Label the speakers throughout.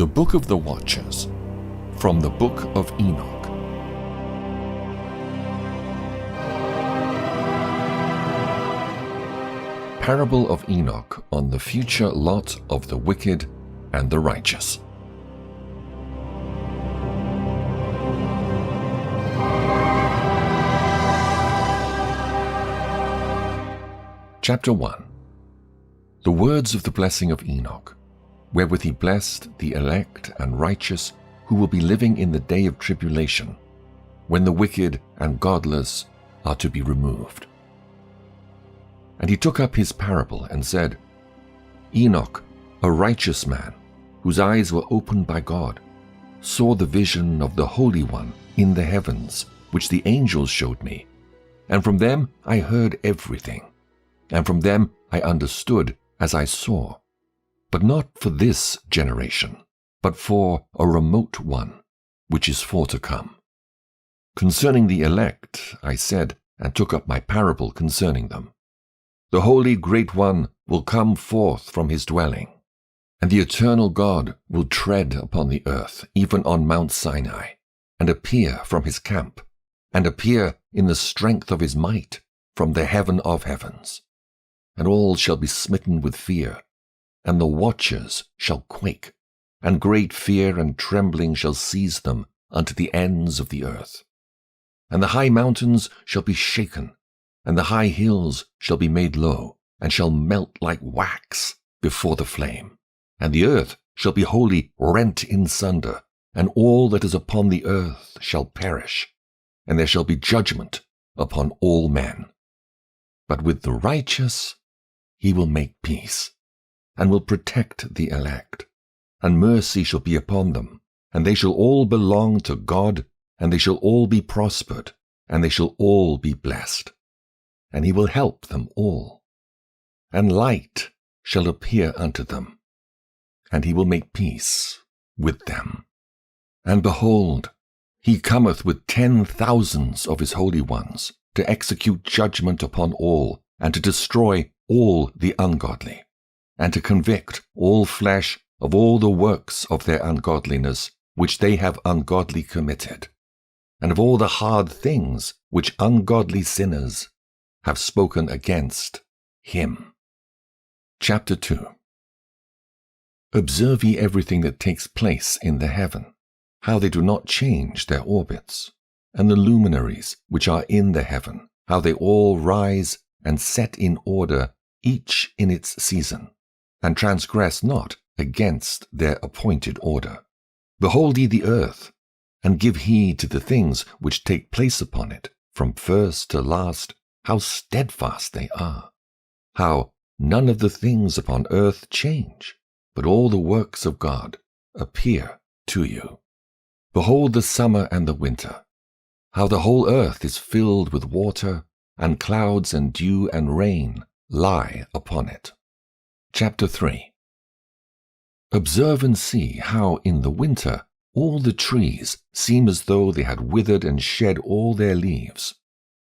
Speaker 1: The Book of the Watchers, from the Book of Enoch. Parable of Enoch on the future lot of the wicked and the righteous. Chapter 1. The words of the blessing of Enoch, wherewith he blessed the elect and righteous who will be living in the day of tribulation, when the wicked and godless are to be removed. And he took up his parable and said, Enoch, a righteous man, whose eyes were opened by God, saw the vision of the Holy One in the heavens, which the angels showed me. And from them I heard everything, and from them I understood as I saw, but not for this generation, but for a remote one, which is for to come. Concerning the elect, I said, and took up my parable concerning them. The Holy Great One will come forth from his dwelling, and the eternal God will tread upon the earth, even on Mount Sinai, and appear from his camp, and appear in the strength of his might from the heaven of heavens. And all shall be smitten with fear, and the watchers shall quake, and great fear and trembling shall seize them unto the ends of the earth. And the high mountains shall be shaken, and the high hills shall be made low, and shall melt like wax before the flame. And the earth shall be wholly rent in sunder, and all that is upon the earth shall perish, and there shall be judgment upon all men. But with the righteous he will make peace, and will protect the elect, and mercy shall be upon them, and they shall all belong to God, and they shall all be prospered, and they shall all be blessed. And he will help them all. And light shall appear unto them, and he will make peace with them. And behold, he cometh with 10,000s of his holy ones, to execute judgment upon all, and to destroy all the ungodly, and to convict all flesh of all the works of their ungodliness which they have ungodly committed, and of all the hard things which ungodly sinners have spoken against him. Chapter 2. Observe ye everything that takes place in the heaven, how they do not change their orbits, and the luminaries which are in the heaven, how they all rise and set in order, each in its season, and transgress not against their appointed order. Behold ye the earth, and give heed to the things which take place upon it, from first to last, how steadfast they are, how none of the things upon earth change, but all the works of God appear to you. Behold the summer and the winter, how the whole earth is filled with water, and clouds and dew and rain lie upon it. Chapter 3. Observe and see how in the winter all the trees seem as though they had withered and shed all their leaves,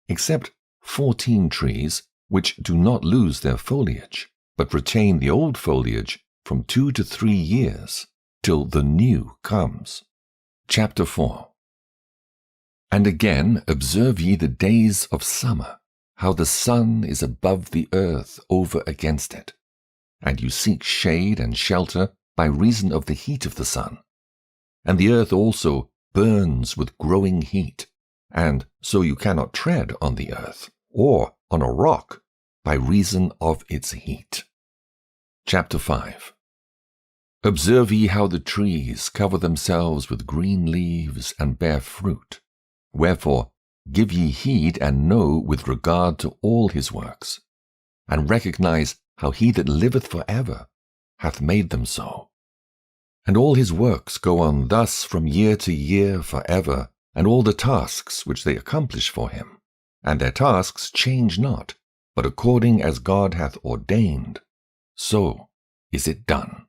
Speaker 1: except 14 trees which do not lose their foliage, but retain the old foliage from 2 to 3 years, till the new comes. Chapter 4. And again observe ye the days of summer, how the sun is above the earth over against it, and you seek shade and shelter by reason of the heat of the sun. And the earth also burns with growing heat, and so you cannot tread on the earth, or on a rock, by reason of its heat. Chapter 5. Observe ye how the trees cover themselves with green leaves and bear fruit. Wherefore give ye heed and know with regard to all his works, and recognize how he that liveth for ever hath made them so. And all his works go on thus from year to year for ever, and all the tasks which they accomplish for him, and their tasks change not, but according as God hath ordained, so is it done.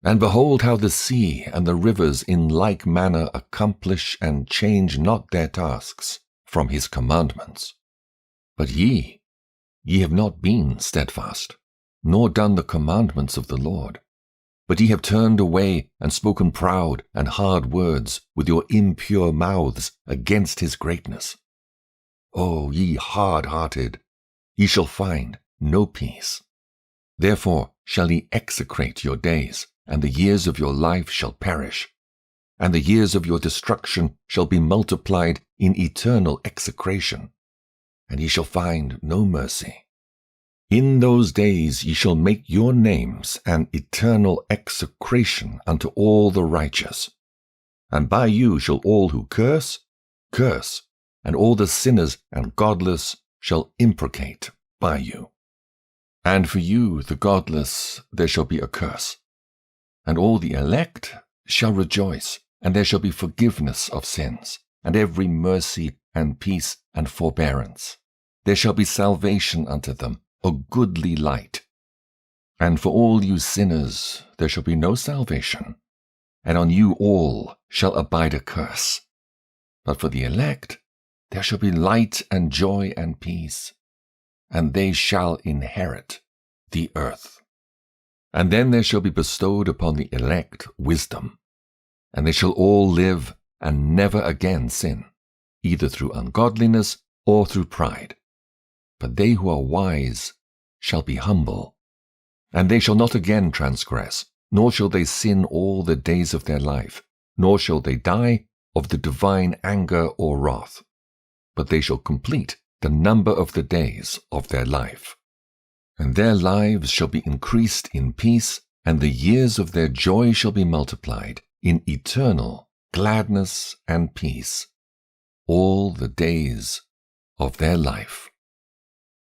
Speaker 1: And behold how the sea and the rivers in like manner accomplish and change not their tasks from his commandments. But ye have not been steadfast, nor done the commandments of the Lord. But ye have turned away and spoken proud and hard words with your impure mouths against his greatness. O ye hard-hearted, ye shall find no peace. Therefore shall ye execrate your days, and the years of your life shall perish, and the years of your destruction shall be multiplied in eternal execration, and ye shall find no mercy. In those days ye shall make your names an eternal execration unto all the righteous. And by you shall all who curse, curse, and all the sinners and godless shall imprecate by you. And for you, the godless, there shall be a curse. And all the elect shall rejoice, and there shall be forgiveness of sins, and every mercy and peace and forbearance. There shall be salvation unto them, a goodly light. And for all you sinners there shall be no salvation, and on you all shall abide a curse. But for the elect there shall be light and joy and peace, and they shall inherit the earth. And then there shall be bestowed upon the elect wisdom, and they shall all live and never again sin, either through ungodliness or through pride. But they who are wise shall be humble, and they shall not again transgress, nor shall they sin all the days of their life, nor shall they die of the divine anger or wrath, but they shall complete the number of the days of their life. And their lives shall be increased in peace, and the years of their joy shall be multiplied in eternal gladness and peace, all the days of their life.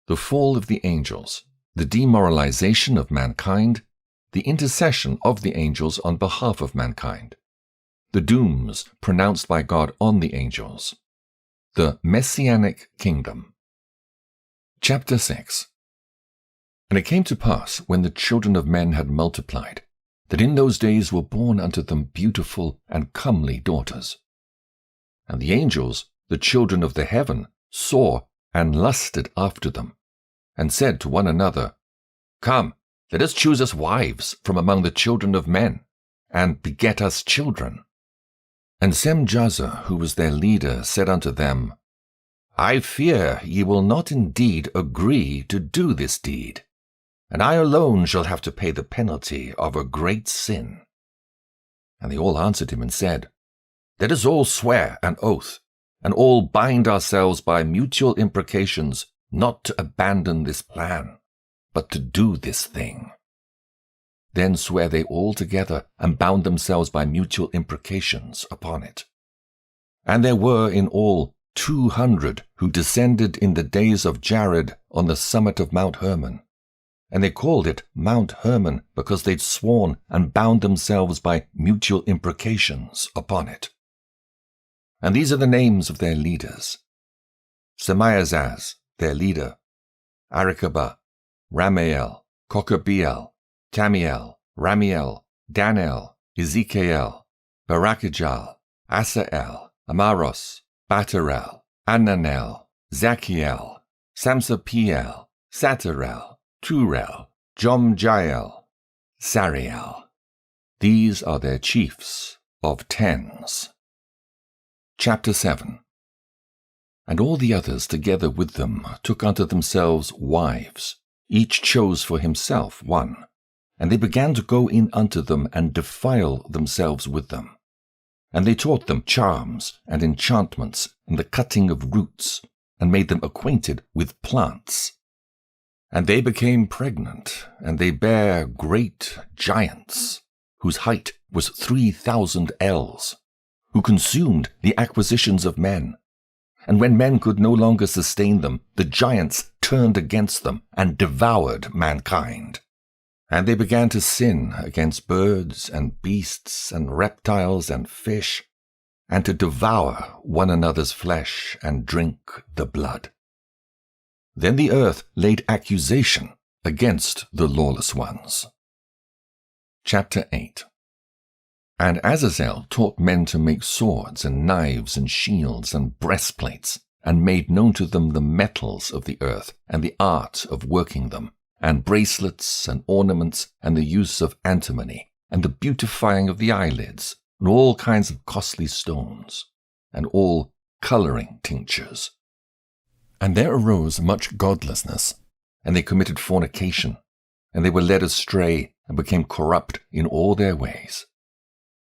Speaker 1: The fall of the angels, the demoralization of mankind, the intercession of the angels on behalf of mankind, the dooms pronounced by God on the angels, the Messianic kingdom. Chapter 6. And it came to pass, when the children of men had multiplied, that in those days were born unto them beautiful and comely daughters. And the angels, the children of the heaven, saw and lusted after them, and said to one another, Come, let us choose us wives from among the children of men, and beget us children. And Semjaza, who was their leader, said unto them, I fear ye will not indeed agree to do this deed, and I alone shall have to pay the penalty of a great sin. And they all answered him and said, Let us all swear an oath, and all bind ourselves by mutual imprecations, not to abandon this plan, but to do this thing. Then sware they all together, and bound themselves by mutual imprecations upon it. And there were in all 200 who descended in the days of Jared on the summit of Mount Hermon. And they called it Mount Hermon because they'd sworn and bound themselves by mutual imprecations upon it. And these are the names of their leaders: Semiazaz, their leader, Arikabah, Ramael, Kokabiel, Tamiel, Ramiel, Danel, Ezekiel, Barakijal, Asael, Amaros, Batarel, Ananel, Zachiel, Samsapiel, Satarel, Turel, Jomjael, Sariel. These are their chiefs of tens. Chapter 7. And all the others together with them took unto themselves wives, each chose for himself one, and they began to go in unto them and defile themselves with them. And they taught them charms and enchantments and the cutting of roots, and made them acquainted with plants. And they became pregnant, and they bare great giants, whose height was 3,000 ells, who consumed the acquisitions of men. And when men could no longer sustain them, the giants turned against them and devoured mankind. And they began to sin against birds and beasts and reptiles and fish, and to devour one another's flesh and drink the blood. Then the earth laid accusation against the lawless ones. Chapter 8. And Azazel taught men to make swords and knives and shields and breastplates, and made known to them the metals of the earth and the art of working them, and bracelets and ornaments and the use of antimony, and the beautifying of the eyelids, and all kinds of costly stones, and all colouring tinctures. And there arose much godlessness, and they committed fornication, and they were led astray, and became corrupt in all their ways.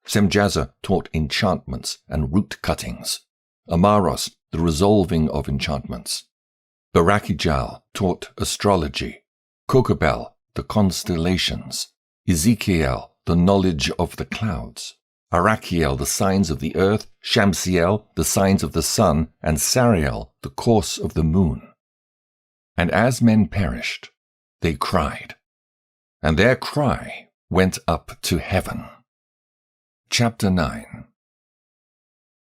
Speaker 1: Semjazer taught enchantments and root cuttings, Amaros the resolving of enchantments. Barakijal taught astrology, Kokabel the constellations, Ezekiel the knowledge of the clouds, Arachiel the signs of the earth, Shamsiel the signs of the sun, and Sariel the course of the moon. And as men perished, they cried, and their cry went up to heaven. Chapter 9.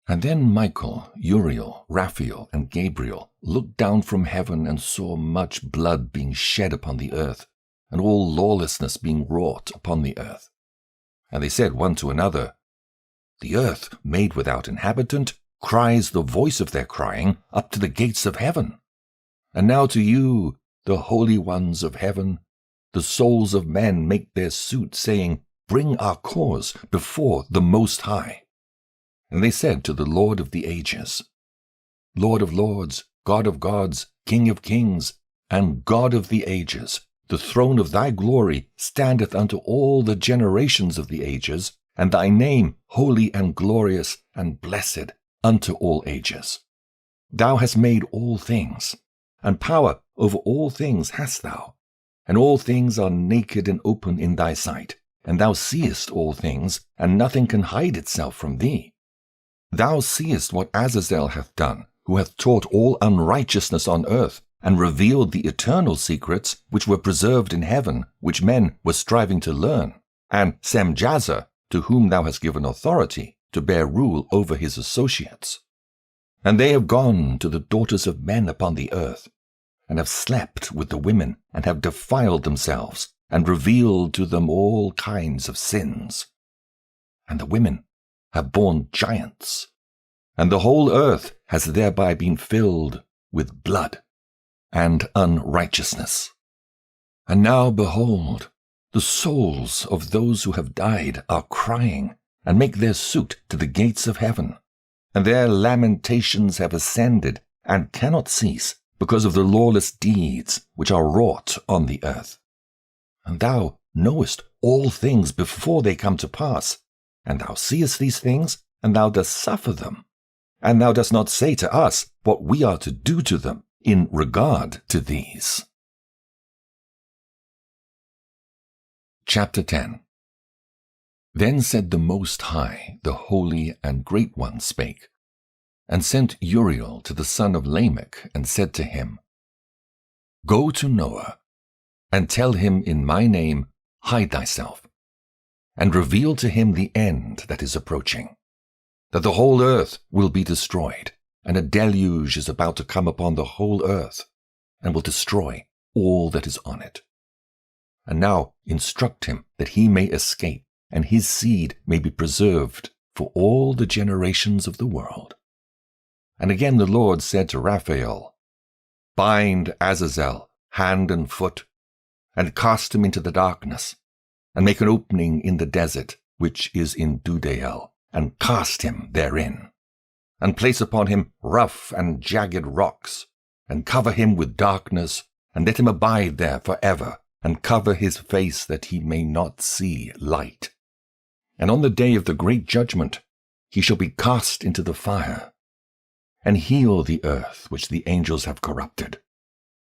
Speaker 1: And then Michael, Uriel, Raphael, and Gabriel looked down from heaven and saw much blood being shed upon the earth, and all lawlessness being wrought upon the earth. And they said one to another, The earth, made without inhabitant, cries the voice of their crying up to the gates of heaven. And now to you, the holy ones of heaven, the souls of men make their suit, saying, Bring our cause before the Most High. And they said to the Lord of the ages, Lord of lords, God of gods, King of kings, and God of the ages, the throne of thy glory standeth unto all the generations of the ages, and thy name holy and glorious and blessed unto all ages. Thou hast made all things, and power over all things hast thou, and all things are naked and open in thy sight, and thou seest all things, and nothing can hide itself from thee. Thou seest what Azazel hath done, who hath taught all unrighteousness on earth, and revealed the eternal secrets which were preserved in heaven, which men were striving to learn, and Semjazer, to whom thou hast given authority to bear rule over his associates. And they have gone to the daughters of men upon the earth, and have slept with the women, and have defiled themselves, and revealed to them all kinds of sins. And the women have borne giants, and the whole earth has thereby been filled with blood and unrighteousness. And now, behold, the souls of those who have died are crying, and make their suit to the gates of heaven, and their lamentations have ascended, and cannot cease, because of the lawless deeds which are wrought on the earth. And thou knowest all things before they come to pass, and thou seest these things, and thou dost suffer them, and thou dost not say to us what we are to do to them in regard to these. Chapter 10. Then said the Most High, the Holy and Great One spake, and sent Uriel to the son of Lamech, and said to him, Go to Noah, and tell him in my name, Hide thyself, and reveal to him the end that is approaching, that the whole earth will be destroyed, and a deluge is about to come upon the whole earth, and will destroy all that is on it. And now instruct him that he may escape, and his seed may be preserved for all the generations of the world. And again the Lord said to Raphael, Bind Azazel hand and foot, and cast him into the darkness, and make an opening in the desert, which is in Dudael, and cast him therein, and place upon him rough and jagged rocks, and cover him with darkness, and let him abide there forever, and cover his face that he may not see light. And on the day of the great judgment he shall be cast into the fire, and heal the earth which the angels have corrupted,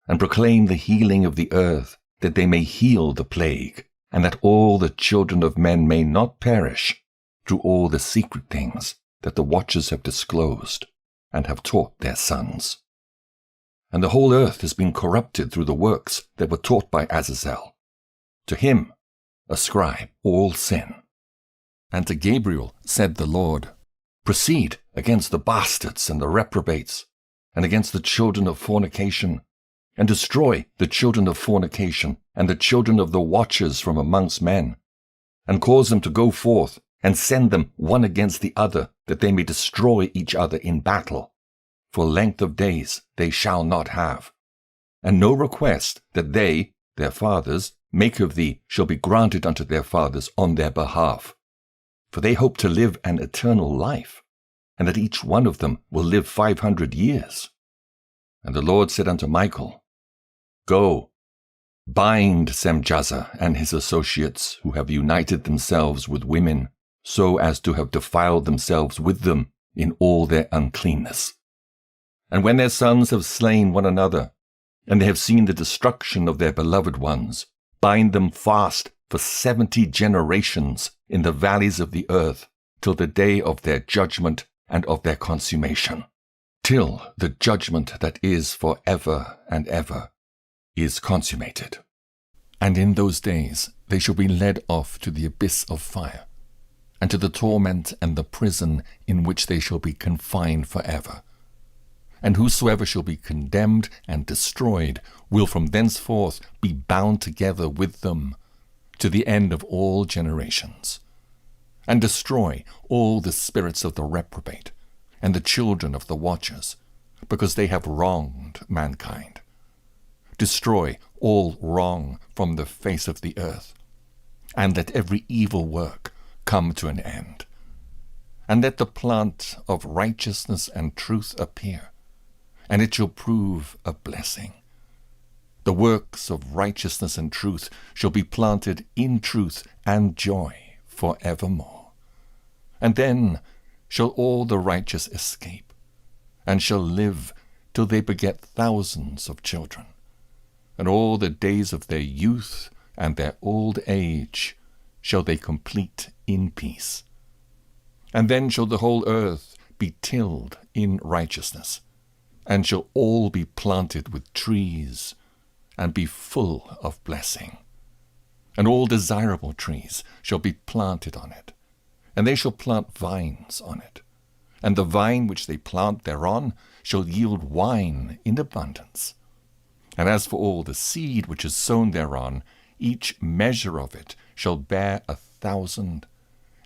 Speaker 1: and proclaim the healing of the earth, that they may heal the plague, and that all the children of men may not perish, through all the secret things that the watchers have disclosed, and have taught their sons. And the whole earth has been corrupted through the works that were taught by Azazel. To him ascribe all sin. And to Gabriel said the Lord, Proceed against the bastards and the reprobates, and against the children of fornication, and destroy the children of fornication, and the children of the watchers from amongst men, and cause them to go forth, and send them one against the other, that they may destroy each other in battle. For length of days they shall not have, and no request that they, their fathers, make of thee shall be granted unto their fathers on their behalf. For they hope to live an eternal life, and that each one of them will live 500 years. And the Lord said unto Michael, Go, bind Semjaza and his associates, who have united themselves with women, so as to have defiled themselves with them in all their uncleanness. And when their sons have slain one another, and they have seen the destruction of their beloved ones, bind them fast for 70 generations in the valleys of the earth, till the day of their judgment and of their consummation, till the judgment that is for ever and ever is consummated. And in those days they shall be led off to the abyss of fire, and to the torment and the prison in which they shall be confined forever. And whosoever shall be condemned and destroyed will from thenceforth be bound together with them to the end of all generations, and destroy all the spirits of the reprobate and the children of the watchers, because they have wronged mankind. Destroy all wrong from the face of the earth, and let every evil work come to an end. And let the plant of righteousness and truth appear, and it shall prove a blessing. The works of righteousness and truth shall be planted in truth and joy for evermore. And then shall all the righteous escape, and shall live till they beget thousands of children. And all the days of their youth and their old age shall they complete in peace. And then shall the whole earth be tilled in righteousness, and shall all be planted with trees, and be full of blessing. And all desirable trees shall be planted on it, and they shall plant vines on it. And the vine which they plant thereon shall yield wine in abundance. And as for all the seed which is sown thereon, each measure of it shall bear 1,000,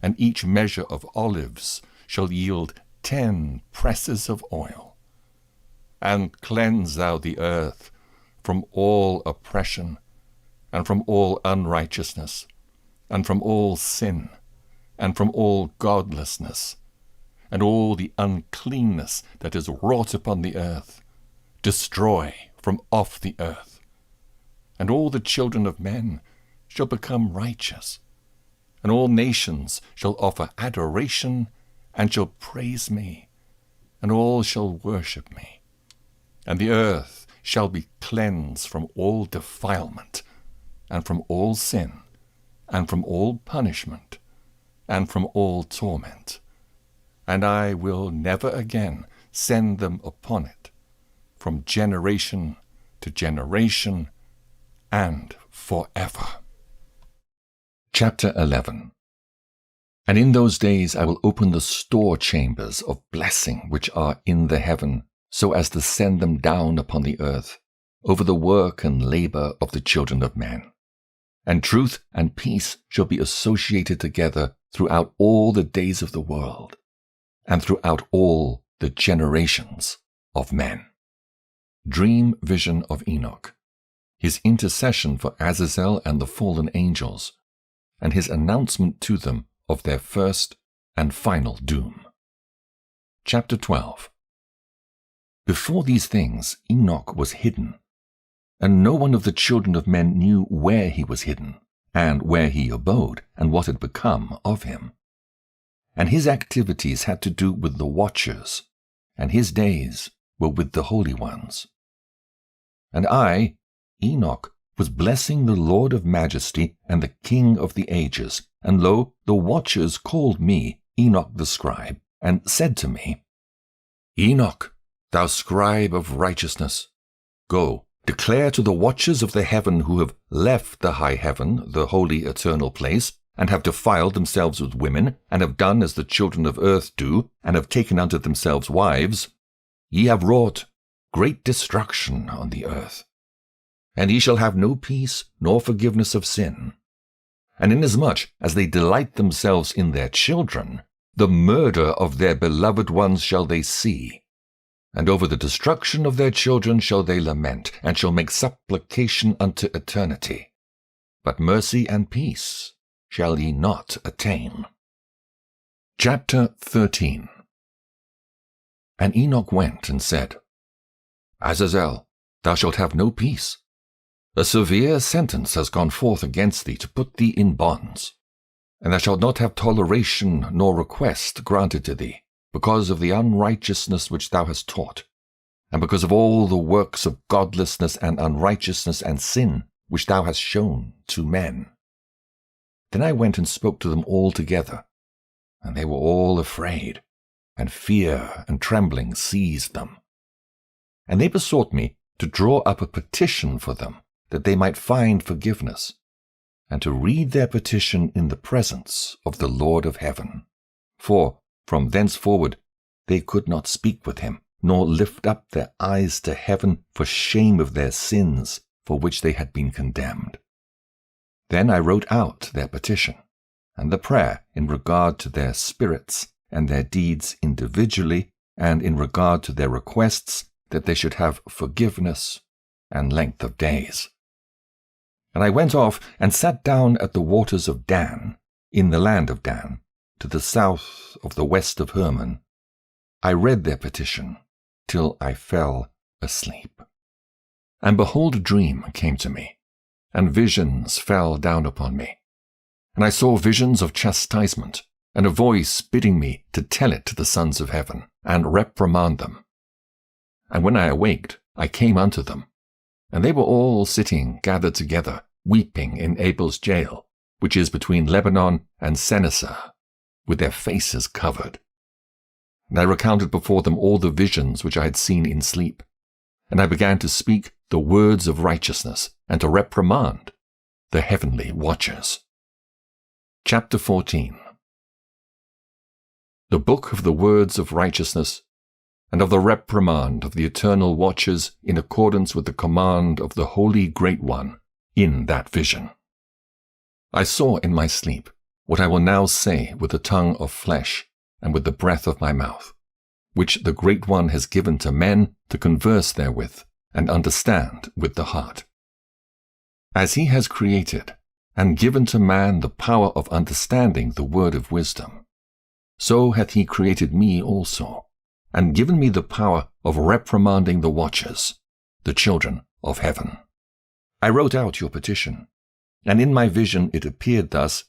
Speaker 1: and each measure of olives shall yield 10 presses of oil. And cleanse thou the earth from all oppression, and from all unrighteousness, and from all sin, and from all godlessness, and all the uncleanness that is wrought upon the earth, destroy from off the earth. And all the children of men shall become righteous, and all nations shall offer adoration, and shall praise me, and all shall worship me. And the earth shall be cleansed from all defilement, and from all sin, and from all punishment, and from all torment. And I will never again send them upon it, from generation to generation, and forever. Chapter 11. And in those days I will open the store chambers of blessing which are in the heaven, so as to send them down upon the earth, over the work and labor of the children of men. And truth and peace shall be associated together throughout all the days of the world, and throughout all the generations of men. Dream vision of Enoch, his intercession for Azazel and the fallen angels, and his announcement to them of their first and final doom. Chapter 12. Before these things Enoch was hidden, and no one of the children of men knew where he was hidden, and where he abode, and what had become of him. And his activities had to do with the watchers, and his days were with the holy ones. And I, Enoch, was blessing the Lord of majesty and the King of the ages, and lo, the watchers called me, Enoch the scribe, and said to me, Enoch, thou scribe of righteousness, go, declare to the watchers of the heaven who have left the high heaven, the holy eternal place, and have defiled themselves with women, and have done as the children of earth do, and have taken unto themselves wives, ye have wrought great destruction on the earth. And ye shall have no peace nor forgiveness of sin. And inasmuch as they delight themselves in their children, the murder of their beloved ones shall they see. And over the destruction of their children shall they lament, and shall make supplication unto eternity. but mercy and peace shall ye not attain. Chapter 13. And Enoch went and said, Azazel, thou shalt have no peace. A severe sentence has gone forth against thee to put thee in bonds, and thou shalt not have toleration nor request granted to thee, because of the unrighteousness which thou hast taught, and because of all the works of godlessness and unrighteousness and sin which thou hast shown to men. Then I went and spoke to them all together, and they were all afraid, and fear and trembling seized them. And they besought me to draw up a petition for them, that they might find forgiveness, and to read their petition in the presence of the Lord of heaven. For from thenceforward they could not speak with him, nor lift up their eyes to heaven for shame of their sins for which they had been condemned. Then I wrote out their petition, and the prayer in regard to their spirits and their deeds individually, and in regard to their requests that they should have forgiveness and length of days. And I went off and sat down at the waters of Dan, in the land of Dan, to the south of the west of Hermon. I read their petition till I fell asleep. And behold, a dream came to me, and visions fell down upon me. And I saw visions of chastisement, and a voice bidding me to tell it to the sons of heaven, and reprimand them. And when I awaked, I came unto them, and they were all sitting gathered together, weeping in Abel's jail, which is between Lebanon and Senneser, with their faces covered. And I recounted before them all the visions which I had seen in sleep, and I began to speak the words of righteousness, and to reprimand the heavenly watchers. Chapter 14. The book of the words of righteousness, and of the reprimand of the eternal watchers in accordance with the command of the Holy Great One in that vision. I saw in my sleep what I will now say with the tongue of flesh and with the breath of my mouth, which the Great One has given to men to converse therewith and understand with the heart. As he has created and given to man the power of understanding the word of wisdom, so hath he created me also, and given me the power of reprimanding the watchers, the children of heaven. I wrote out your petition, and in my vision it appeared thus,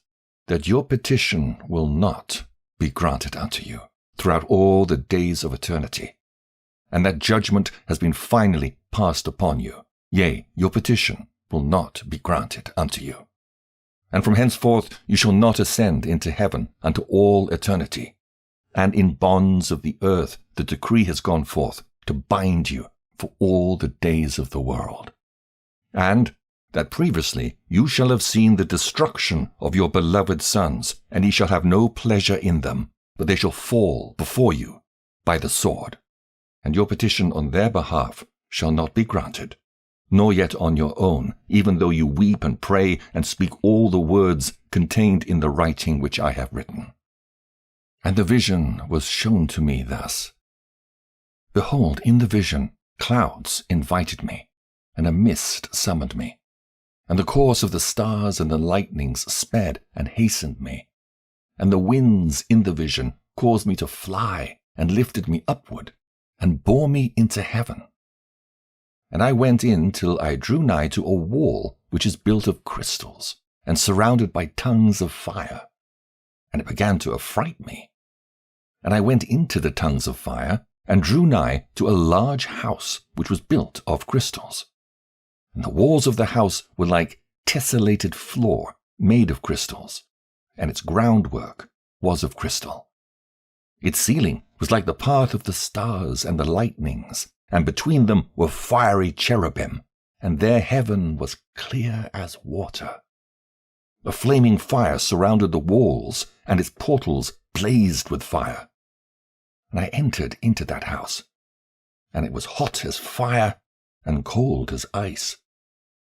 Speaker 1: that your petition will not be granted unto you throughout all the days of eternity, and that judgment has been finally passed upon you. Yea, your petition will not be granted unto you. And from henceforth you shall not ascend into heaven unto all eternity. And in bonds of the earth the decree has gone forth to bind you for all the days of the world. And that previously you shall have seen the destruction of your beloved sons, and ye shall have no pleasure in them, but they shall fall before you by the sword. And your petition on their behalf shall not be granted, nor yet on your own, even though you weep and pray and speak all the words contained in the writing which I have written. And the vision was shown to me thus. Behold, in the vision, clouds invited me, and a mist summoned me. And the course of the stars and the lightnings sped and hastened me. And the winds in the vision caused me to fly and lifted me upward and bore me into heaven. And I went in till I drew nigh to a wall which is built of crystals and surrounded by tongues of fire. And it began to affright me. And I went into the tongues of fire and drew nigh to a large house which was built of crystals. And the walls of the house were like tessellated floor made of crystals, and its groundwork was of crystal. Its ceiling was like the path of the stars and the lightnings, and between them were fiery cherubim, and their heaven was clear as water. A flaming fire surrounded the walls, and its portals blazed with fire. And I entered into that house, and it was hot as fire and cold as ice.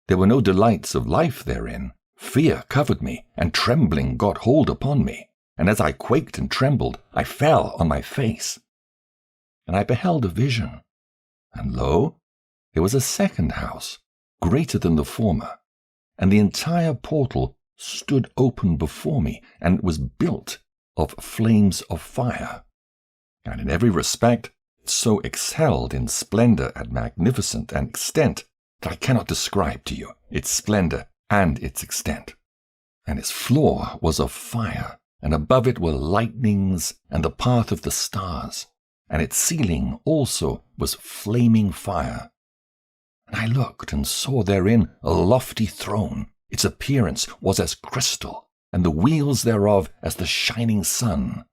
Speaker 1: There were no delights of life therein. Fear covered me, and trembling got hold upon me. And as I quaked and trembled, I fell on my face. And I beheld a vision. And lo, there was a second house, greater than the former. and the entire portal stood open before me, and was built of flames of fire, and in every respect so excelled in splendor and magnificence and extent that I cannot describe to you its splendor and its extent. And its floor was of fire, and above it were lightnings and the path of the stars, and its ceiling also was flaming fire. And I looked and saw therein a lofty throne. Its appearance was as crystal, and the wheels thereof as the shining sun.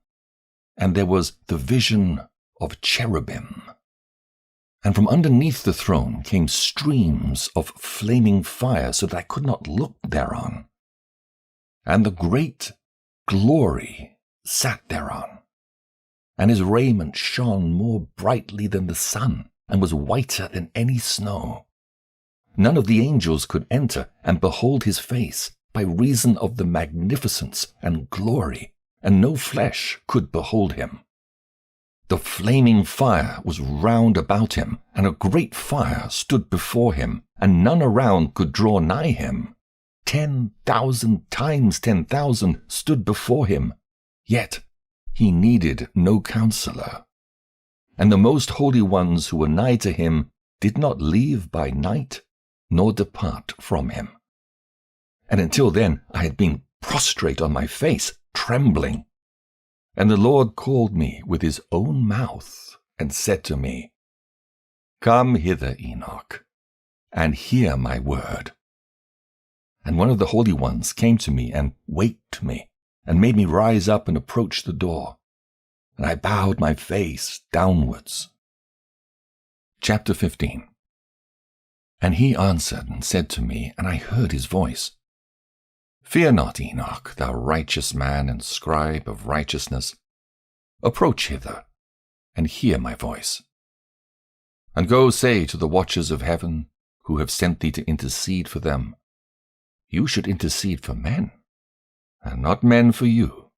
Speaker 1: And there was the vision of cherubim. And from underneath the throne came streams of flaming fire, so that I could not look thereon. And the great Glory sat thereon, and his raiment shone more brightly than the sun, and was whiter than any snow. None of the angels could enter and behold his face, by reason of the magnificence and glory, and no flesh could behold him. The flaming fire was round about him, and a great fire stood before him, and none around could draw nigh him. 10,000 times 10,000 stood before him, yet he needed no counselor. And the most holy ones who were nigh to him did not leave by night, nor depart from him. And until then I had been prostrate on my face, trembling. And the Lord called me with his own mouth, and said to me, Come hither, Enoch, and hear my word. And one of the holy ones came to me and waked me, and made me rise up and approach the door. And I bowed my face downwards. Chapter 15. And he answered and said to me, and I heard his voice, Fear not, Enoch, thou righteous man and scribe of righteousness. Approach hither, and hear my voice. And go say to the watchers of heaven, who have sent thee to intercede for them, You should intercede for men, and not men for you.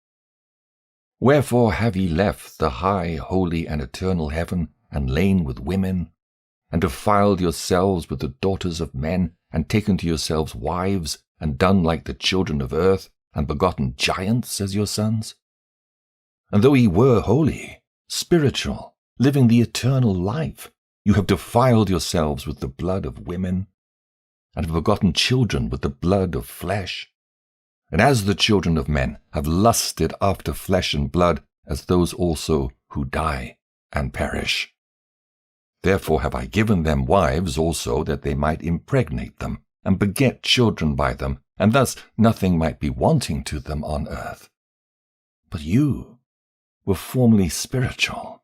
Speaker 1: Wherefore have ye left the high, holy, and eternal heaven, and lain with women, and defiled yourselves with the daughters of men, and taken to yourselves wives, and done like the children of earth, and begotten giants as your sons? And though ye were holy, spiritual, living the eternal life, you have defiled yourselves with the blood of women, and have begotten children with the blood of flesh. And as the children of men have lusted after flesh and blood, as those also who die and perish. Therefore have I given them wives also, that they might impregnate them, and beget children by them, and thus nothing might be wanting to them on earth. But you were formerly spiritual,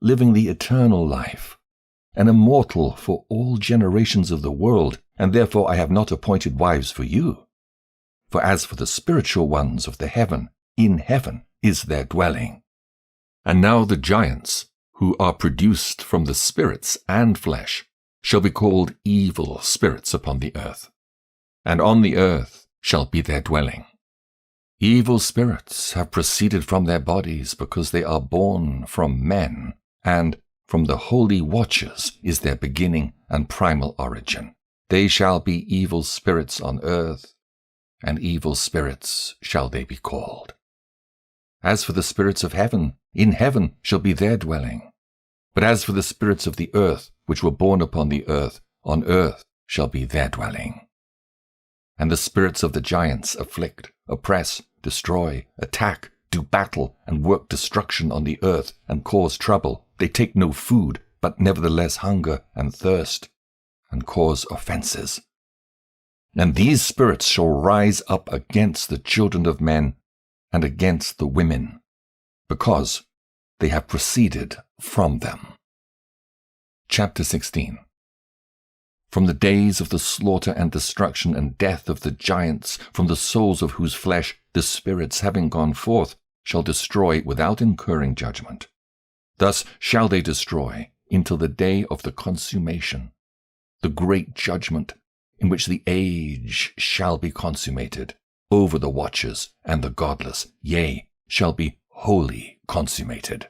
Speaker 1: living the eternal life, and immortal for all generations of the world, and therefore I have not appointed wives for you. For as for the spiritual ones of the heaven, in heaven is their dwelling. And now the giants, who are produced from the spirits and flesh, shall be called evil spirits upon the earth, and on the earth shall be their dwelling. Evil spirits have proceeded from their bodies, because they are born from men, and from the holy watchers is their beginning and primal origin. They shall be evil spirits on earth, and evil spirits shall they be called. As for the spirits of heaven, in heaven shall be their dwelling. But as for the spirits of the earth, which were born upon the earth, on earth shall be their dwelling. And the spirits of the giants afflict, oppress, destroy, attack, do battle, and work destruction on the earth, and cause trouble. They take no food, but nevertheless hunger and thirst, and cause offenses. And these spirits shall rise up against the children of men, and against the women, because they have proceeded from them. Chapter 16. From the days of the slaughter and destruction and death of the giants, from the souls of whose flesh the spirits, having gone forth, shall destroy without incurring judgment. Thus shall they destroy until the day of the consummation, the great judgment, in which the age shall be consummated over the watchers and the godless, yea, shall be wholly consummated.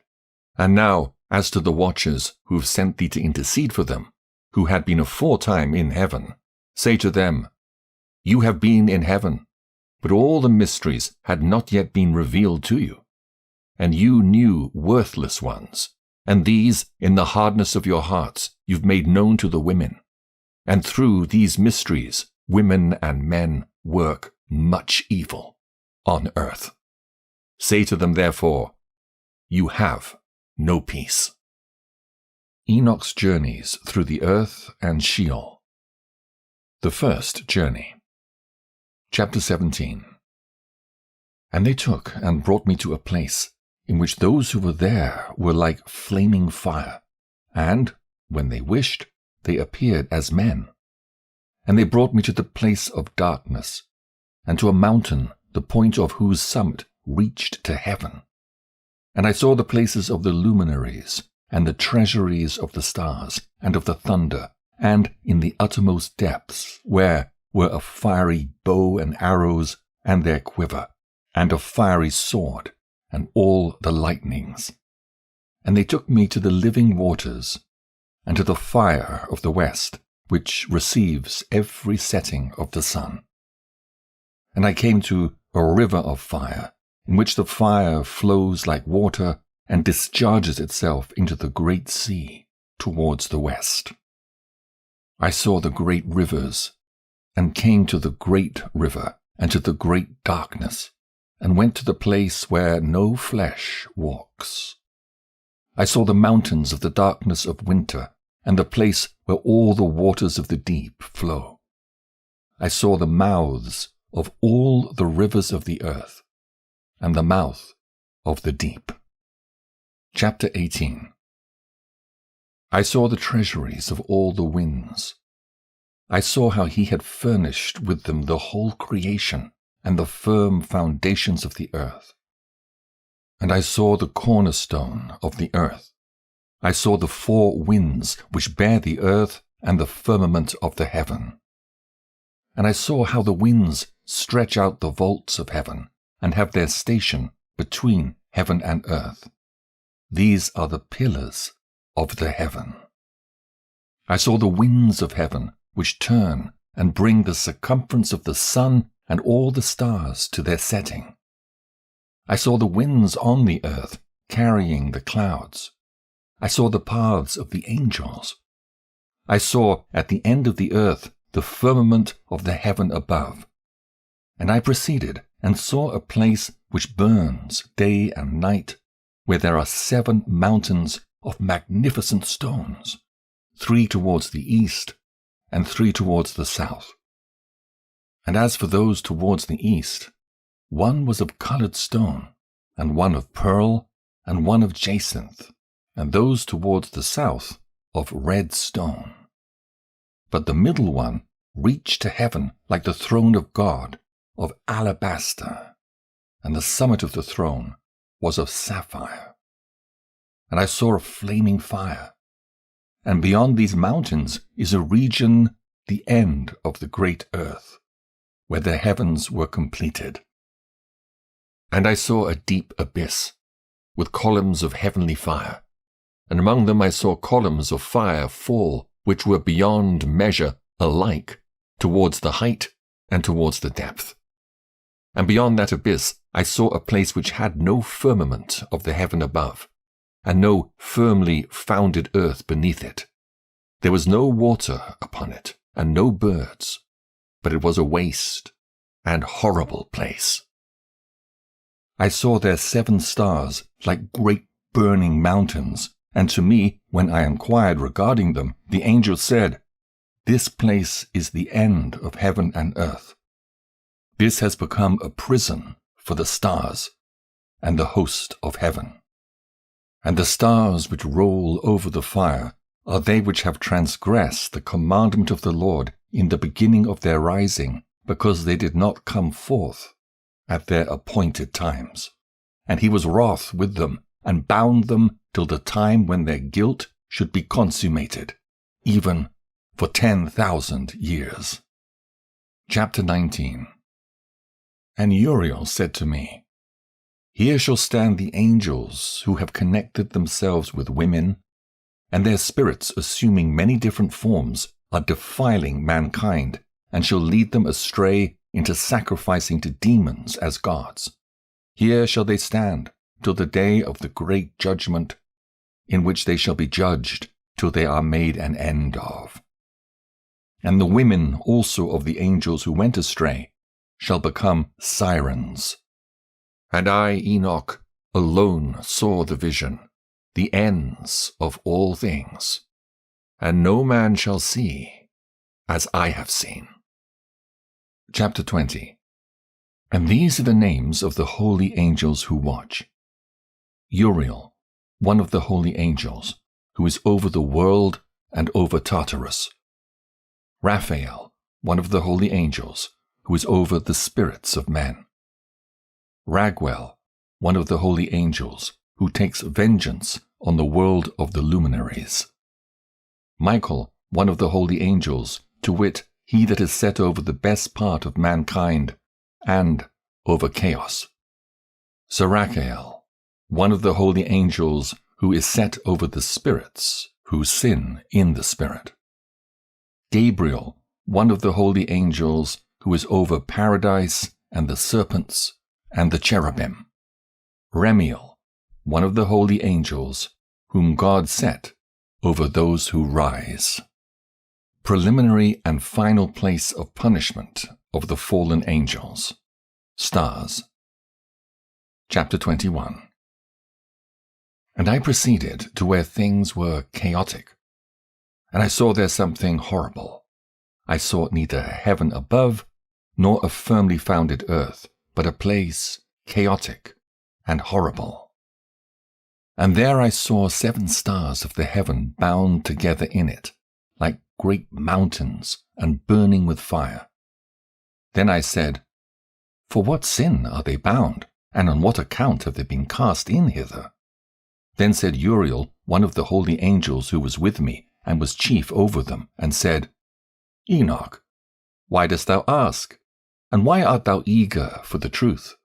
Speaker 1: And now, as to the watchers who have sent thee to intercede for them, who had been aforetime in heaven, say to them, You have been in heaven, but all the mysteries had not yet been revealed to you. And you knew worthless ones, and these, in the hardness of your hearts, you've made known to the women. And through these mysteries, women and men work much evil on earth. Say to them, therefore, you have no peace. Enoch's journeys through the earth and Sheol. The first journey. Chapter 17. And they took and brought me to a place in which those who were there were like flaming fire, and, when they wished, they appeared as men. And they brought me to the place of darkness, and to a mountain, the point of whose summit reached to heaven. And I saw the places of the luminaries, and the treasuries of the stars, and of the thunder, and in the uttermost depths, where were a fiery bow and arrows, and their quiver, and a fiery sword, and all the lightnings. And they took me to the living waters, and to the fire of the west, which receives every setting of the sun. And I came to a river of fire, in which the fire flows like water, and discharges itself into the great sea towards the west. I saw the great rivers, and came to the great river, and to the great darkness, and went to the place where no flesh walks. I saw the mountains of the darkness of winter, and the place where all the waters of the deep flow. I saw the mouths of all the rivers of the earth, and the mouth of the deep. Chapter 18. I saw the treasuries of all the winds. I saw how he had furnished with them the whole creation, and the firm foundations of the earth. And I saw the cornerstone of the earth. I saw the four winds which bear the earth, and the firmament of the heaven. And I saw how the winds stretch out the vaults of heaven, and have their station between heaven and earth. These are the pillars of the heaven. I saw the winds of heaven, which turn and bring the circumference of the sun and all the stars to their setting. I saw the winds on the earth carrying the clouds. I saw the paths of the angels. I saw at the end of the earth the firmament of the heaven above. And I proceeded and saw a place which burns day and night, where there are 7 mountains of magnificent stones, 3 towards the east, and 3 towards the south. And as for those towards the east, one was of colored stone, and one of pearl, and one of jacinth, and those towards the south of red stone. But the middle one reached to heaven like the throne of God, of alabaster, and the summit of the throne was of sapphire. And I saw a flaming fire, and beyond these mountains is a region, the end of the great earth, where the heavens were completed. And I saw a deep abyss, with columns of heavenly fire, and among them I saw columns of fire fall, which were beyond measure alike, towards the height and towards the depth. And beyond that abyss I saw a place which had no firmament of the heaven above, and no firmly founded earth beneath it. There was no water upon it, and no birds, but it was a waste and horrible place. I saw there 7 stars like great burning mountains, and to me, when I inquired regarding them, the angel said, "This place is the end of heaven and earth. This has become a prison for the stars and the host of heaven. And the stars which roll over the fire are they which have transgressed the commandment of the Lord in the beginning of their rising, because they did not come forth at their appointed times. And he was wroth with them, and bound them till the time when their guilt should be consummated, even for 10,000 years. Chapter 19. And Uriel said to me, Here shall stand the angels who have connected themselves with women, and their spirits, assuming many different forms, are defiling mankind, and shall lead them astray into sacrificing to demons as gods. Here shall they stand till the day of the great judgment, in which they shall be judged till they are made an end of. And the women also of the angels who went astray shall become sirens. And I, Enoch, alone saw the vision, the ends of all things, and no man shall see as I have seen. Chapter 20. And these are the names of the holy angels who watch. Uriel, one of the holy angels, who is over the world and over Tartarus. Raphael, one of the holy angels, who is over the spirits of men. Raguel, one of the holy angels, who takes vengeance on the world of the luminaries. Michael, one of the holy angels, to wit, he that is set over the best part of mankind, and over chaos. Sarachael, one of the holy angels, who is set over the spirits, who sin in the spirit. Gabriel, one of the holy angels, who is over paradise and the serpents and the cherubim. Remiel, one of the holy angels, whom God set over those who rise. Preliminary and final place of punishment of the fallen angels. Stars. Chapter 21. And I proceeded to where things were chaotic, and I saw there something horrible. I saw neither heaven above, nor a firmly founded earth, but a place chaotic and horrible. And there I saw 7 stars of the heaven bound together in it, like great mountains and burning with fire. Then I said, For what sin are they bound, and on what account have they been cast in hither? Then said Uriel, one of the holy angels who was with me, and was chief over them, and said, Enoch, why dost thou ask? And why art thou eager for the truth?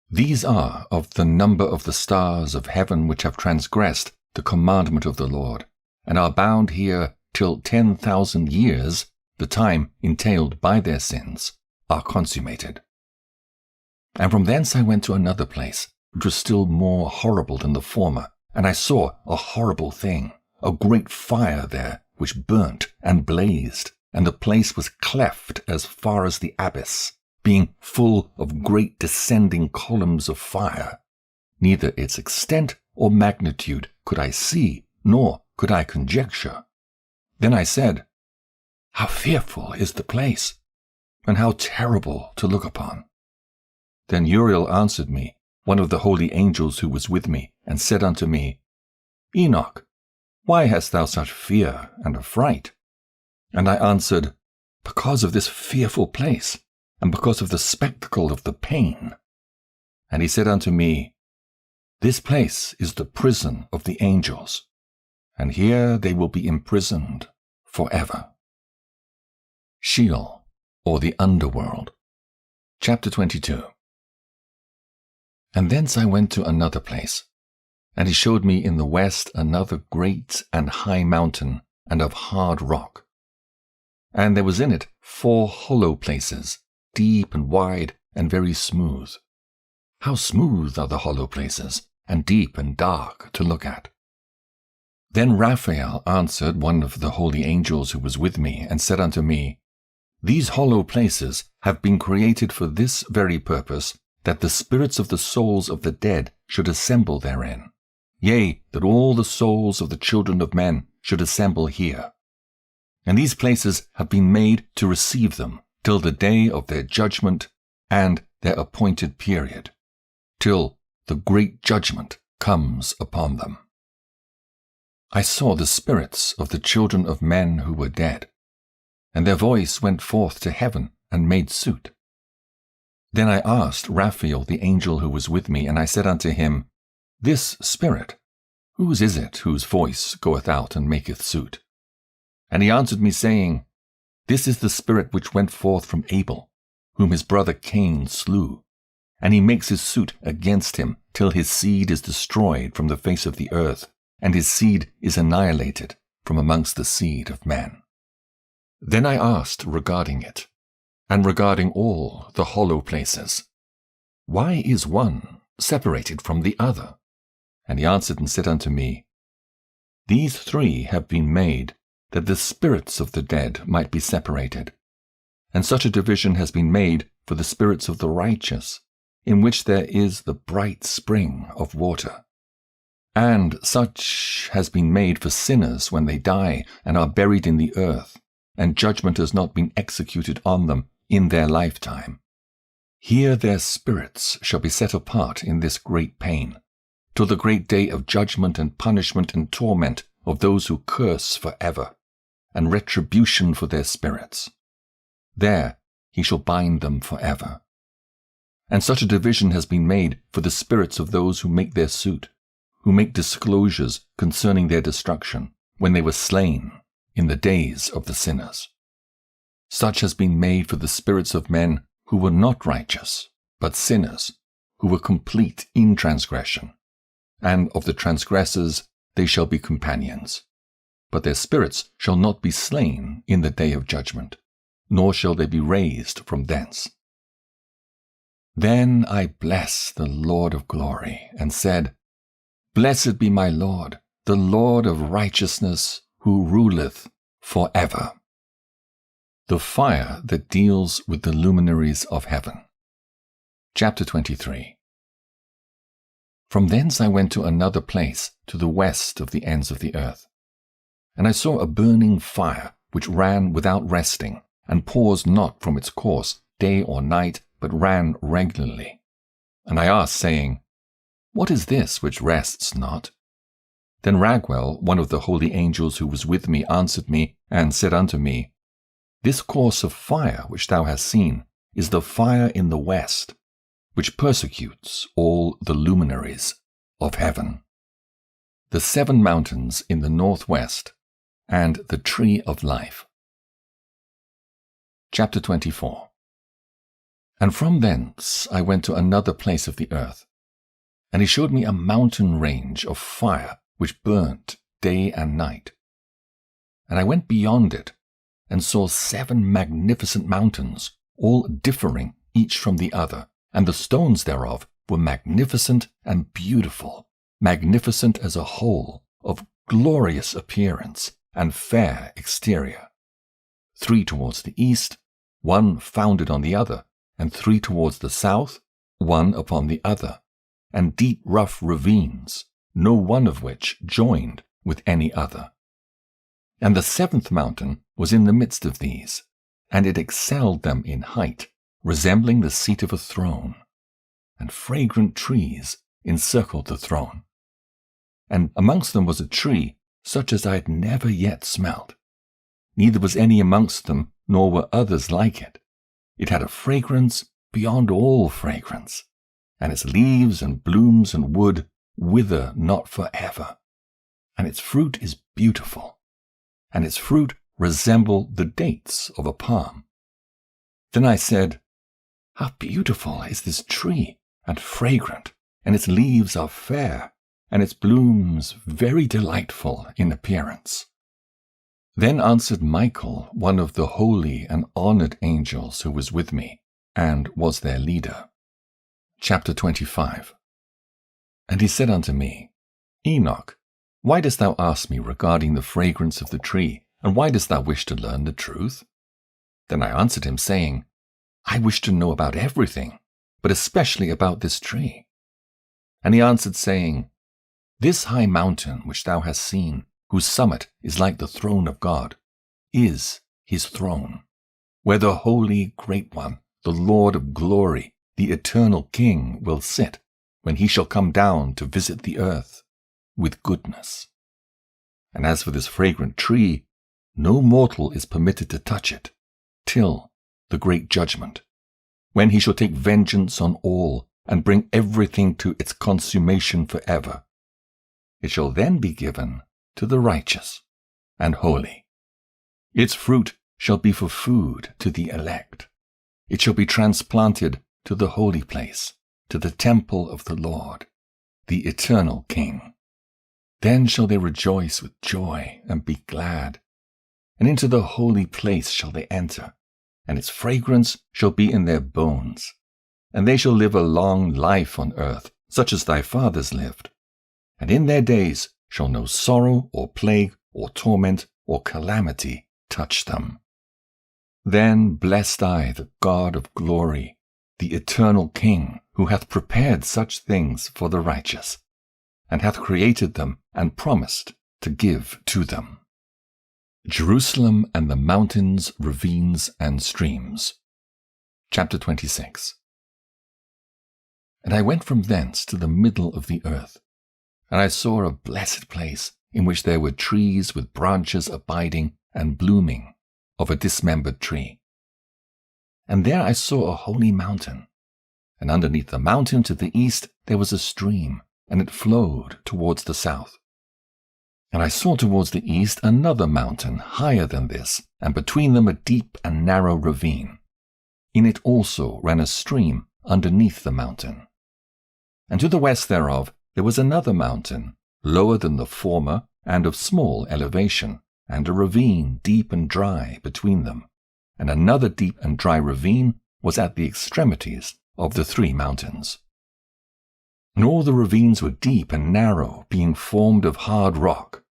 Speaker 1: These are of the number of the stars of heaven which have transgressed the commandment of the Lord, and are bound here till 10,000 years, the time entailed by their sins, are consummated. And from thence I went to another place, which was still more horrible than the former, and I saw a horrible thing, a great fire there, which burnt and blazed, and the place was cleft as far as the abyss, being full of great descending columns of fire. Neither its extent or magnitude could I see, nor could I conjecture. Then I said, How fearful is the place, and how terrible to look upon! Then Uriel answered me, one of the holy angels who was with me, and said unto me, Enoch, why hast thou such fear and affright? And I answered, Because of this fearful place, and because of the spectacle of the pain. And he said unto me, This place is the prison of the angels, and here they will be imprisoned forever. Sheol, or the underworld. Chapter 22. And thence I went to another place, and he showed me in the west another great and high mountain, and of hard rock. And there was in it 4 hollow places, deep and wide and very smooth. How smooth are the hollow places, and deep and dark to look at! Then Raphael answered one of the holy angels who was with me, and said unto me, These hollow places have been created for this very purpose, that the spirits of the souls of the dead should assemble therein. Yea, that all the souls of the children of men should assemble here. And these places have been made to receive them till the day of their judgment and their appointed period, till the great judgment comes upon them. I saw the spirits of the children of men who were dead, and their voice went forth to heaven and made suit. Then I asked Raphael the angel who was with me, and I said unto him, This spirit, whose is it whose voice goeth out and maketh suit? And he answered me, saying, This is the spirit which went forth from Abel, whom his brother Cain slew, and he makes his suit against him till his seed is destroyed from the face of the earth, and his seed is annihilated from amongst the seed of men. Then I asked regarding it, and regarding all the hollow places, why is one separated from the other? And he answered and said unto me, These three have been made, that the spirits of the dead might be separated. And such a division has been made for the spirits of the righteous, in which there is the bright spring of water. And such has been made for sinners when they die and are buried in the earth, and judgment has not been executed on them in their lifetime. Here their spirits shall be set apart in this great pain, till the great day of judgment and punishment and torment of those who curse forever, and retribution for their spirits. There he shall bind them forever. And such a division has been made for the spirits of those who make their suit, who make disclosures concerning their destruction, when they were slain in the days of the sinners. Such has been made for the spirits of men who were not righteous, but sinners, who were complete in transgression. And of the transgressors they shall be companions. But their spirits shall not be slain in the day of judgment, nor shall they be raised from thence. Then I blessed the Lord of glory, and said, Blessed be my Lord, the Lord of righteousness, who ruleth forever. The fire that deals with the luminaries of heaven. Chapter 23. From thence I went to another place, to the west of the ends of the earth. And I saw a burning fire, which ran without resting, and paused not from its course, day or night, but ran regularly. And I asked, saying, What is this which rests not? Then Raguel, one of the holy angels who was with me, answered me, and said unto me, This course of fire which thou hast seen is the fire in the west, which persecutes all the luminaries of heaven. The 7 mountains in the northwest, and the tree of life. Chapter 24. And from thence I went to another place of the earth, and he showed me a mountain range of fire which burnt day and night. And I went beyond it, and saw 7 magnificent mountains, all differing each from the other, and the stones thereof were magnificent and beautiful, magnificent as a whole, of glorious appearance and fair exterior. 3 towards the east, 1 founded on the other, and 3 towards the south, 1 upon the other, and deep rough ravines, no one of which joined with any other. And the 7th mountain was in the midst of these, and it excelled them in height, resembling the seat of a throne, and fragrant trees encircled the throne. And amongst them was a tree such as I had never yet smelt. Neither was any amongst them, nor were others like it. It had a fragrance beyond all fragrance, and its leaves and blooms and wood wither not forever. And its fruit is beautiful, and its fruit resembled the dates of a palm. Then I said, How beautiful is this tree, and fragrant, and its leaves are fair, and its blooms very delightful in appearance. Then answered Michael, one of the holy and honored angels who was with me, and was their leader. Chapter 25. And he said unto me, Enoch, why dost thou ask me regarding the fragrance of the tree, and why dost thou wish to learn the truth? Then I answered him, saying, I wish to know about everything, but especially about this tree. And he answered, saying, This high mountain which thou hast seen, whose summit is like the throne of God, is his throne, where the holy great one, the Lord of glory, the eternal King, will sit, when he shall come down to visit the earth with goodness. And as for this fragrant tree, no mortal is permitted to touch it, till the great judgment, when he shall take vengeance on all, and bring everything to its consummation forever. It shall then be given to the righteous and holy. Its fruit shall be for food to the elect. It shall be transplanted to the holy place, to the temple of the Lord, the eternal King. Then shall they rejoice with joy and be glad, and into the holy place shall they enter, and its fragrance shall be in their bones. And they shall live a long life on earth, such as thy fathers lived. And in their days shall no sorrow or plague or torment or calamity touch them. Then blessed I the God of glory, the eternal King, who hath prepared such things for the righteous, and hath created them and promised to give to them. Jerusalem and the mountains, ravines, and streams. Chapter 26. And I went from thence to the middle of the earth, and I saw a blessed place, in which there were trees with branches abiding and blooming, of a dismembered tree. And there I saw a holy mountain, and underneath the mountain to the east there was a stream, and it flowed towards the south. And I saw towards the east another mountain higher than this, and between them a deep and narrow ravine. In it also ran a stream underneath the mountain. And to the west thereof there was another mountain, lower than the former, and of small elevation, and a ravine deep and dry between them. And another deep and dry ravine was at the extremities of the 3 mountains. And all the ravines were deep and narrow, being formed of hard rock,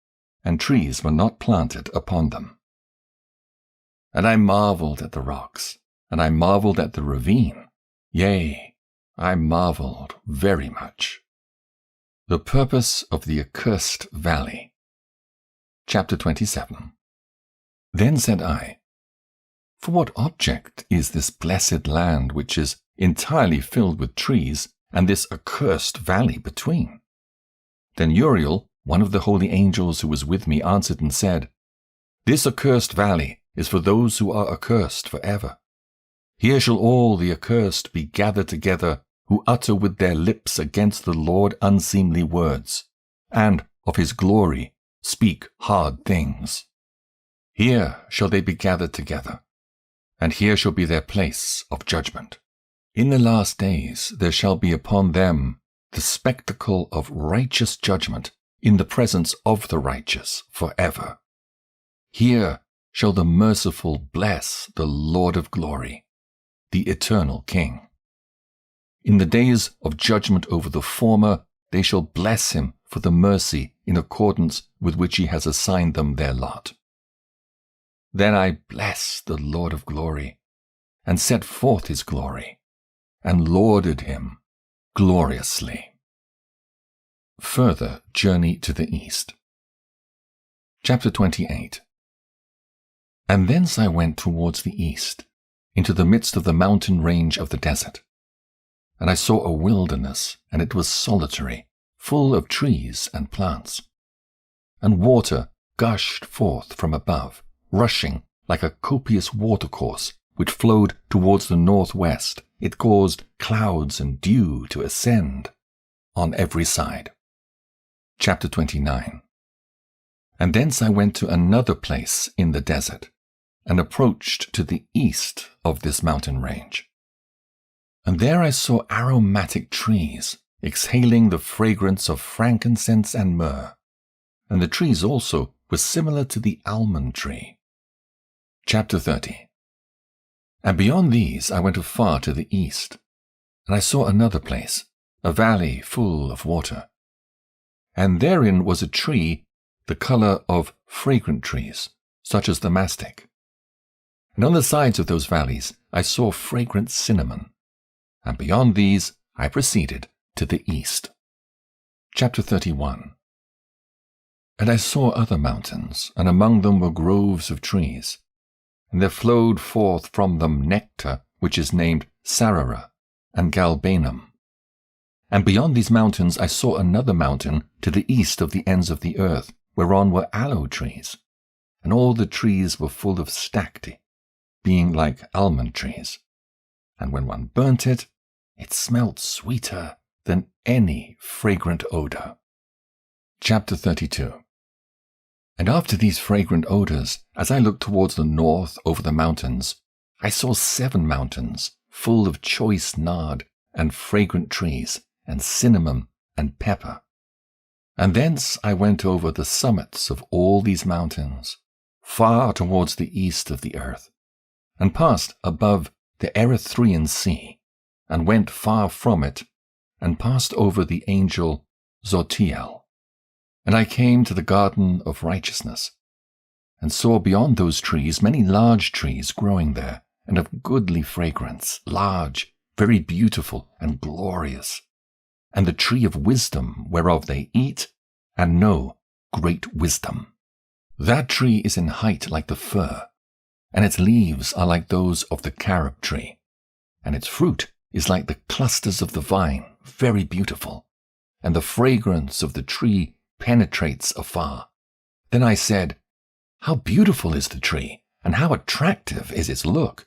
Speaker 1: and trees were not planted upon them. And I marveled at the rocks, and I marveled at the ravine, yea, I marveled very much. The purpose of the accursed valley. Chapter 27. Then said I, For what object is this blessed land which is entirely filled with trees, and this accursed valley between? Then Uriel, one of the holy angels who was with me, answered and said, This accursed valley is for those who are accursed forever. Here shall all the accursed be gathered together, who utter with their lips against the Lord unseemly words, and of his glory speak hard things. Here shall they be gathered together, and here shall be their place of judgment. In the last days there shall be upon them the spectacle of righteous judgment in the presence of the righteous forever. Here shall the merciful bless the Lord of glory, the eternal King. In the days of judgment over the former, they shall bless him for the mercy in accordance with which he has assigned them their lot. Then I blessed the Lord of glory, and set forth his glory, and lauded him gloriously. Further journey to the east. Chapter 28. And thence I went towards the east, into the midst of the mountain range of the desert. And I saw a wilderness, and it was solitary, full of trees and plants. And water gushed forth from above, rushing like a copious watercourse, which flowed towards the northwest. It caused clouds and dew to ascend on every side. Chapter 29. And thence I went to another place in the desert, and approached to the east of this mountain range. And there I saw aromatic trees, exhaling the fragrance of frankincense and myrrh, and the trees also were similar to the almond tree. Chapter 30. And beyond these I went afar to the east, and I saw another place, a valley full of water. And therein was a tree, the color of fragrant trees, such as the mastic. And on the sides of those valleys I saw fragrant cinnamon. And beyond these I proceeded to the east. Chapter 31. And I saw other mountains, and among them were groves of trees. And there flowed forth from them nectar, which is named sarara and galbanum. And beyond these mountains I saw another mountain to the east of the ends of the earth, whereon were aloe trees. And all the trees were full of stacte, being like almond trees. And when one burnt it, it smelt sweeter than any fragrant odor. Chapter 32. And after these fragrant odors, as I looked towards the north over the mountains, I saw 7 mountains full of choice nard and fragrant trees, and cinnamon and pepper. And thence I went over the summits of all these mountains, far towards the east of the earth, and passed above the Erythraean Sea, and went far from it, and passed over the angel Zotiel. And I came to the garden of righteousness, and saw beyond those trees many large trees growing there, and of goodly fragrance, large, very beautiful, and glorious, and the tree of wisdom, whereof they eat, and know great wisdom. That tree is in height like the fir, and its leaves are like those of the carob tree, and its fruit is like the clusters of the vine, very beautiful, and the fragrance of the tree penetrates afar. Then I said, How beautiful is the tree, and how attractive is its look!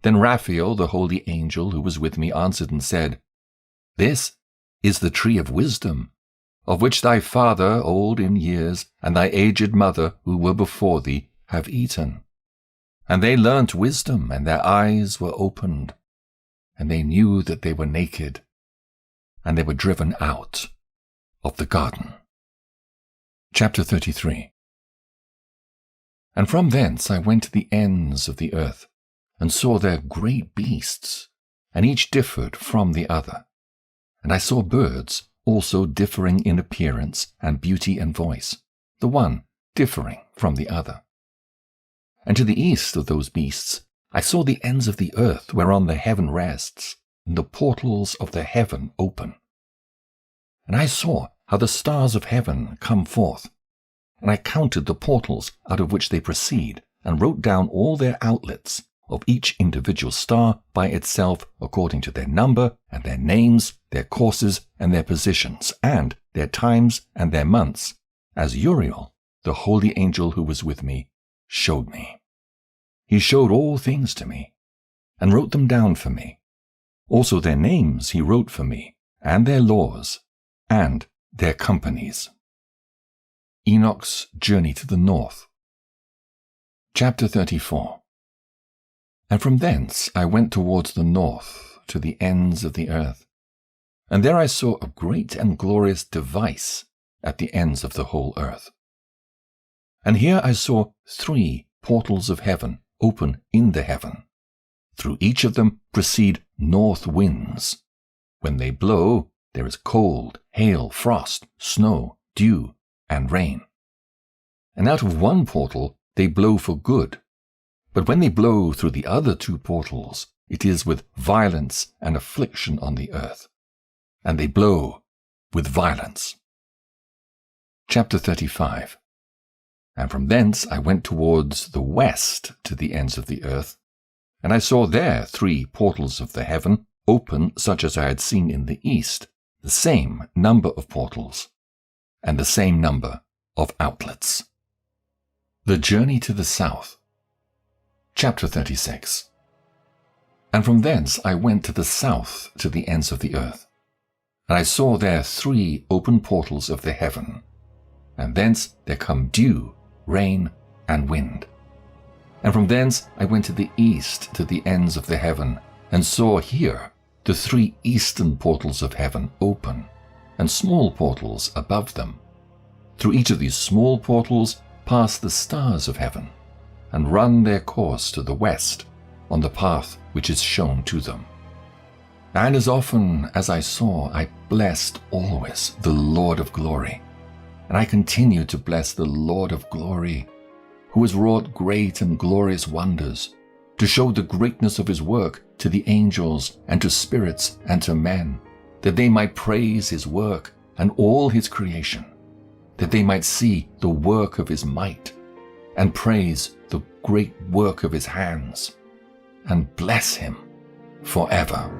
Speaker 1: Then Raphael, the holy angel who was with me, answered and said, This is the tree of wisdom, of which thy father, old in years, and thy aged mother, who were before thee, have eaten. And they learnt wisdom, and their eyes were opened, and they knew that they were naked, and they were driven out of the garden. Chapter 33. And from thence I went to the ends of the earth, and saw there great beasts, and each differed from the other. And I saw birds also differing in appearance and beauty and voice, the one differing from the other. And to the east of those beasts I saw the ends of the earth whereon the heaven rests, and the portals of the heaven open. And I saw how the stars of heaven come forth, and I counted the portals out of which they proceed, and wrote down all their outlets of each individual star by itself according to their number and their names, their courses and their positions, and their times and their months, as Uriel, the holy angel who was with me, showed me. He showed all things to me, and wrote them down for me. Also their names he wrote for me, and their laws, and their companies. Enoch's journey to the north. Chapter 34. And from thence I went towards the north, to the ends of the earth. And there I saw a great and glorious device at the ends of the whole earth. And here I saw 3 portals of heaven open in the heaven. Through each of them proceed north winds. When they blow, there is cold, hail, frost, snow, dew, and rain. And out of one portal they blow for good. But when they blow through the other 2 portals, it is with violence and affliction on the earth. And they blow with violence. Chapter 35. And from thence I went towards the west to the ends of the earth, and I saw there 3 portals of the heaven, open such as I had seen in the east, the same number of portals, and the same number of outlets. The journey to the south. Chapter 36. And from thence I went to the south to the ends of the earth, and I saw there 3 open portals of the heaven, and thence there come dew, rain, and wind. And from thence I went to the east to the ends of the heaven, and saw here the 3 eastern portals of heaven open, and small portals above them. Through each of these small portals pass the stars of heaven, and run their course to the west on the path which is shown to them. And as often as I saw, I blessed always the Lord of glory. And I continue to bless the Lord of glory, who has wrought great and glorious wonders, to show the greatness of his work to the angels and to spirits and to men, that they might praise his work and all his creation, that they might see the work of his might, and praise the great work of his hands, and bless him forever.